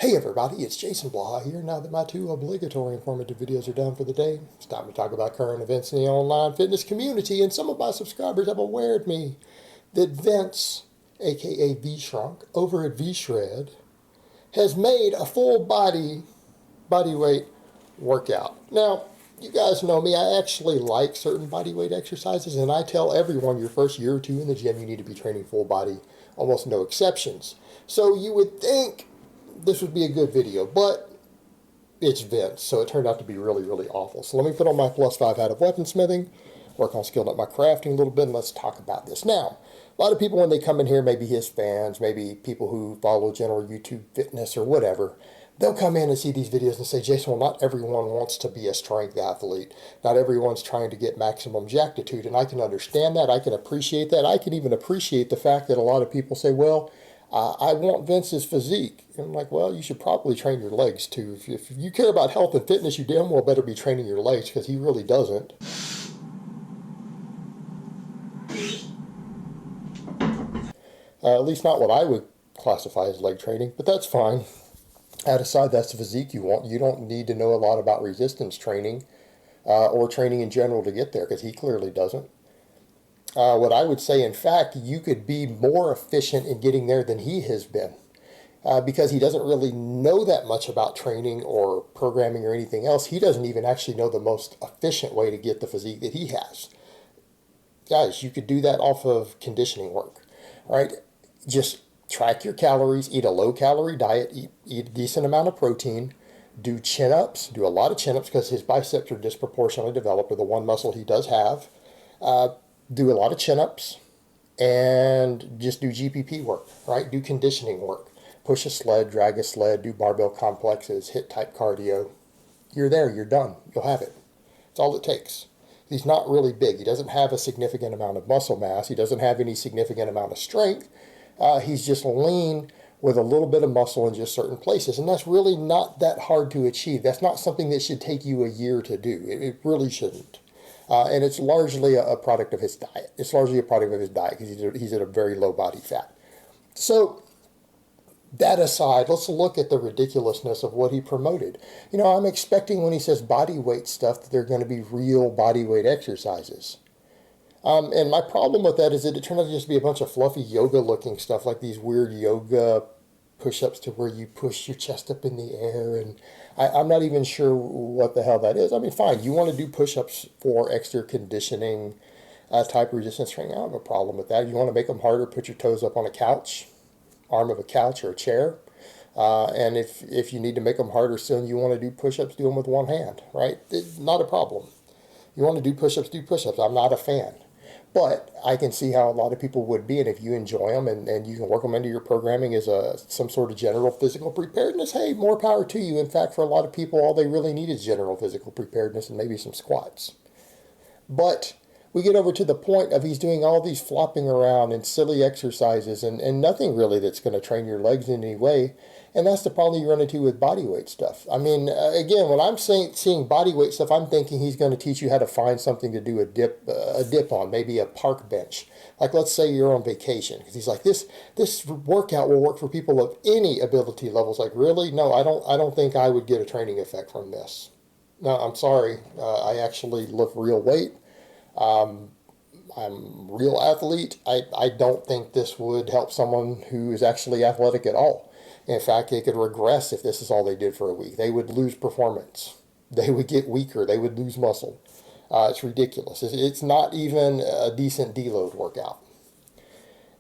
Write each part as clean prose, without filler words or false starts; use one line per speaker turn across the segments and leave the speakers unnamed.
Hey everybody, it's Jason Blaha here. Now that my two obligatory informative videos are done for the day, it's time to talk about current events in the online fitness community, and some of my subscribers have awared me that Vince, aka V-Shrunk, over at V-Shred, has made a full body weight workout. Now, you guys know me, I actually like certain body weight exercises, and I tell everyone your first year or two in the gym you need to be training full body, almost no exceptions. So you would think this would be a good video, but it's Vince, so it turned out to be really, really awful. So let me put on my +5 hat of weaponsmithing, work on skilling up my crafting a little bit, and let's talk about this. Now, a lot of people when they come in here, maybe his fans, maybe people who follow general YouTube fitness or whatever, they'll come in and see these videos and say, Jason, well, not everyone wants to be a strength athlete. Not everyone's trying to get maximum jactitude, and I can understand that. I can appreciate that. I can even appreciate the fact that a lot of people say, well, I want Vince's physique. And I'm like, well, you should probably train your legs too. If you care about health and fitness, you damn well better be training your legs, because he really doesn't. At least not what I would classify as leg training, but that's fine. That aside, that's the physique you want. You don't need to know a lot about resistance training or training in general to get there, because he clearly doesn't. What I would say, in fact, you could be more efficient in getting there than he has been, because he doesn't really know that much about training or programming or anything else. He doesn't even actually know the most efficient way to get the physique that he has. Guys, you could do that off of conditioning work, right? Just track your calories, eat a low-calorie diet, eat a decent amount of protein, do chin-ups, do a lot of chin-ups, because his biceps are disproportionately developed, or the one muscle he does have. Do a lot of chin-ups, and just do GPP work, right? Do conditioning work. Push a sled, drag a sled, do barbell complexes, HIIT type cardio. You're there, you're done. You'll have it. That's all it takes. He's not really big. He doesn't have a significant amount of muscle mass. He doesn't have any significant amount of strength. He's just lean with a little bit of muscle in just certain places. And that's really not that hard to achieve. That's not something that should take you a year to do. It really shouldn't. And it's largely a product of his diet. It's largely a product of his diet, because he's at a very low body fat. So that aside, let's look at the ridiculousness of what he promoted. You know, I'm expecting when he says body weight stuff that they're going to be real body weight exercises. And my problem with that is that it turned out to just be a bunch of fluffy yoga-looking stuff, like these weird yoga push-ups to where you push your chest up in the air, and I'm not even sure what the hell that is. I mean, fine, you want to do push-ups for extra conditioning type resistance training. I don't have a problem with that. You want to make them harder, put your toes up on a couch, arm of a couch or a chair. And if you need to make them harder still and you want to do push-ups, do them with one hand, right? It's not a problem. You want to do push-ups, do push-ups. I'm not a fan. But I can see how a lot of people would be, and if you enjoy them and you can work them into your programming as some sort of general physical preparedness, hey, more power to you. In fact, for a lot of people, all they really need is general physical preparedness and maybe some squats. But we get over to the point of he's doing all these flopping around and silly exercises and nothing really that's going to train your legs in any way. And that's the problem you run into with body weight stuff. I mean, again, when I'm seeing body weight stuff, I'm thinking he's going to teach you how to find something to do a dip on, maybe a park bench. Like, let's say you're on vacation. Because he's like, this workout will work for people of any ability levels. Like, really? No, I don't think I would get a training effect from this. No, I'm sorry. I actually lift real weight. I'm a real athlete. I don't think this would help someone who is actually athletic at all. In fact, they could regress if this is all they did for a week. They would lose performance. They would get weaker. They would lose muscle. It's ridiculous. It's not even a decent deload workout.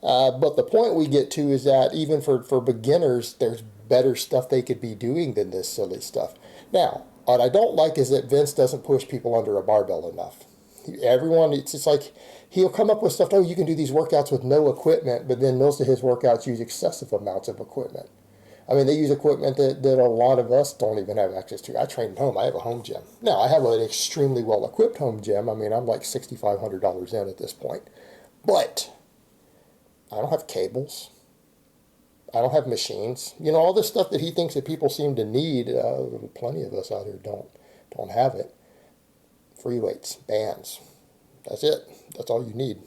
But the point we get to is that even for beginners, there's better stuff they could be doing than this silly stuff. Now, what I don't like is that Vince doesn't push people under a barbell enough. Everyone, it's like he'll come up with stuff, oh, you can do these workouts with no equipment, but then most of his workouts use excessive amounts of equipment. I mean, they use equipment that a lot of us don't even have access to. I train at home. I have a home gym. Now, I have an extremely well-equipped home gym. I mean, I'm like $6,500 in at this point. But I don't have cables. I don't have machines. You know, all this stuff that he thinks that people seem to need, plenty of us out here don't have it. Free weights, bands. That's it. That's all you need.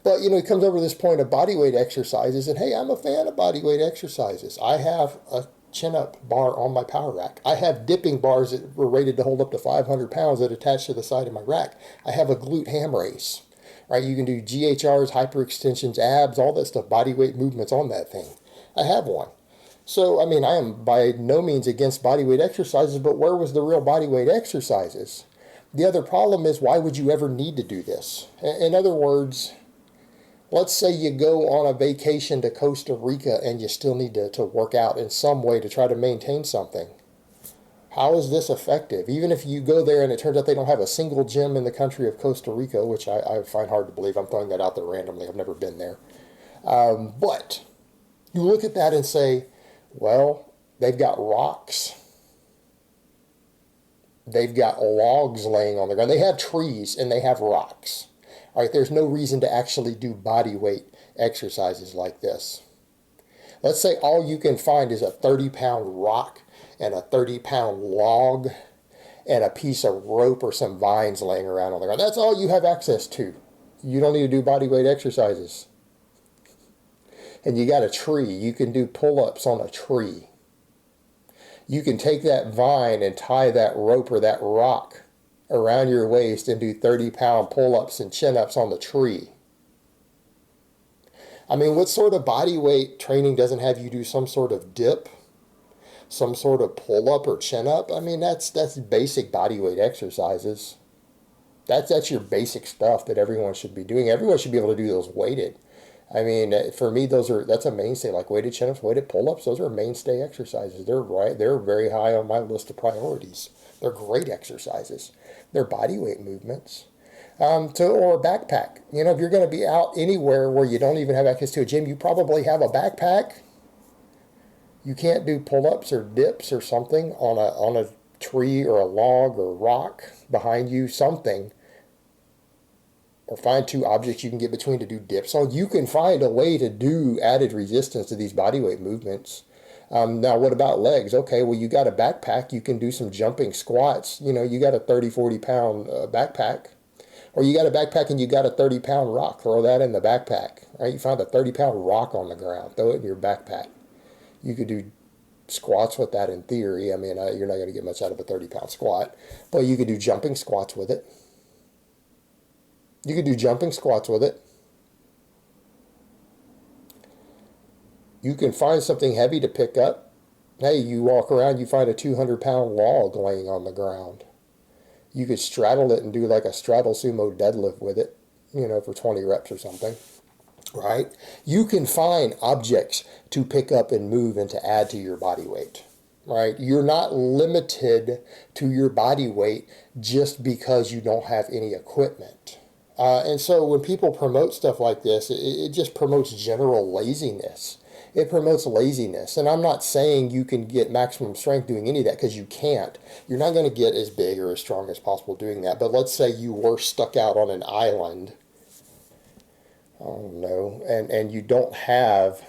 But, you know, he comes over to this point of bodyweight exercises, and hey, I'm a fan of bodyweight exercises. I have a chin-up bar on my power rack. I have dipping bars that were rated to hold up to 500 pounds that attach to the side of my rack. I have a glute ham raise. Right, you can do GHRs, hyperextensions, abs, all that stuff, body weight movements on that thing. I have one. So, I mean, I am by no means against body weight exercises, but where was the real body weight exercises? The other problem is, why would you ever need to do this? In other words, let's say you go on a vacation to Costa Rica and you still need to work out in some way to try to maintain something. How is this effective? Even if you go there and it turns out they don't have a single gym in the country of Costa Rica, which I find hard to believe. I'm throwing that out there randomly. I've never been there. But you look at that and say, well, they've got rocks. They've got logs laying on the ground. They have trees and they have rocks. All right, there's no reason to actually do body weight exercises like this. Let's say all you can find is a 30-pound rock and a 30-pound log and a piece of rope or some vines laying around on the ground. That's all you have access to. You don't need to do body weight exercises. And you got a tree. You can do pull-ups on a tree. You can take that vine and tie that rope or that rock around your waist and do 30-pound pull-ups and chin-ups on the tree. I mean, what sort of body weight training doesn't have you do some sort of dip? Some sort of pull-up or chin-up? I mean, that's basic body weight exercises. That's your basic stuff that everyone should be doing. Everyone should be able to do those weighted. I mean, for me, that's a mainstay. Like weighted chin-ups, weighted pull-ups, those are mainstay exercises. They're very high on my list of priorities. They're great exercises. They're body weight movements. Or a backpack. You know, if you're going to be out anywhere where you don't even have access to a gym, you probably have a backpack. You can't do pull-ups or dips or something on a tree or a log or rock behind you, something. Or find two objects you can get between to do dips on. You can find a way to do added resistance to these body weight movements. Now, what about legs? Okay, well, you got a backpack. You can do some jumping squats. You know, you got a 30, 40-pound backpack. Or you got a backpack and you got a 30-pound rock. Throw that in the backpack. Right? You found a 30-pound rock on the ground. Throw it in your backpack. You could do squats with that in theory. I mean, you're not going to get much out of a 30-pound squat. But you could do jumping squats with it. You could do jumping squats with it. You can find something heavy to pick up. Hey, you walk around, you find a 200-pound log laying on the ground. You could straddle it and do like a straddle sumo deadlift with it, you know, for 20 reps or something, right? You can find objects to pick up and move and to add to your body weight, right? You're not limited to your body weight just because you don't have any equipment. And so when people promote stuff like this, it just promotes general laziness. It promotes laziness. And I'm not saying you can get maximum strength doing any of that, because you can't. You're not going to get as big or as strong as possible doing that. But let's say you were stuck out on an island, oh no, and you don't have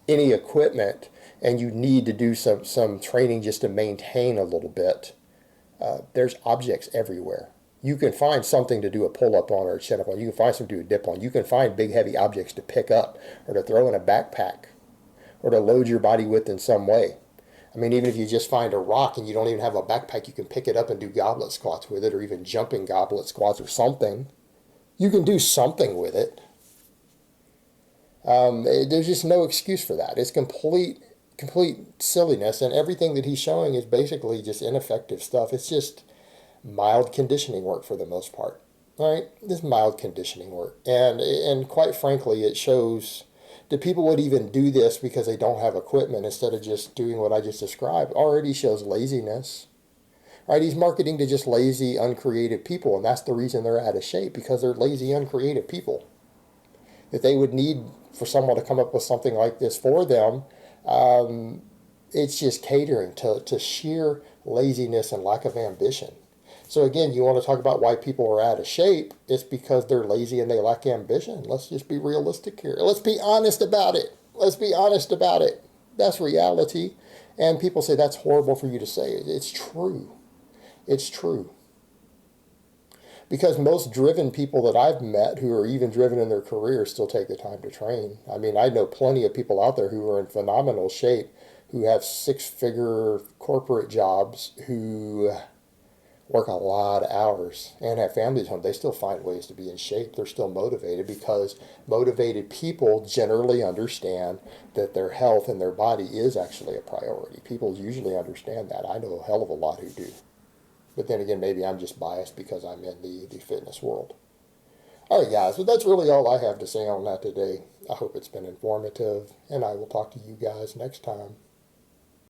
any equipment and you need to do some training just to maintain a little bit. There's objects everywhere. You can find something to do a pull-up on or a chin-up on. You can find something to do a dip on. You can find big, heavy objects to pick up or to throw in a backpack or to load your body with in some way. I mean, even if you just find a rock and you don't even have a backpack, you can pick it up and do goblet squats with it, or even jumping goblet squats or something. You can do something with it. There's just no excuse for that. It's complete silliness, and everything that he's showing is basically just ineffective stuff. It's just mild conditioning work for the most part, right? This mild conditioning work. And quite frankly, it shows that people would even do this because they don't have equipment instead of just doing what I just described. Already shows laziness, right? He's marketing to just lazy, uncreative people, and that's the reason they're out of shape, because they're lazy, uncreative people. That they would need for someone to come up with something like this for them, it's just catering to sheer laziness and lack of ambition. So again, you want to talk about why people are out of shape, it's because they're lazy and they lack ambition. Let's just be realistic here. Let's be honest about it. Let's be honest about it. That's reality. And people say that's horrible for you to say. It's true. It's true. Because most driven people that I've met who are even driven in their career still take the time to train. I mean, I know plenty of people out there who are in phenomenal shape who have six-figure corporate jobs, who work a lot of hours and have families home, they still find ways to be in shape. They're still motivated, because motivated people generally understand that their health and their body is actually a priority. People usually understand that. I know a hell of a lot who do. But then again, maybe I'm just biased because I'm in the fitness world. All right, guys, well, that's really all I have to say on that today. I hope it's been informative, and I will talk to you guys next time.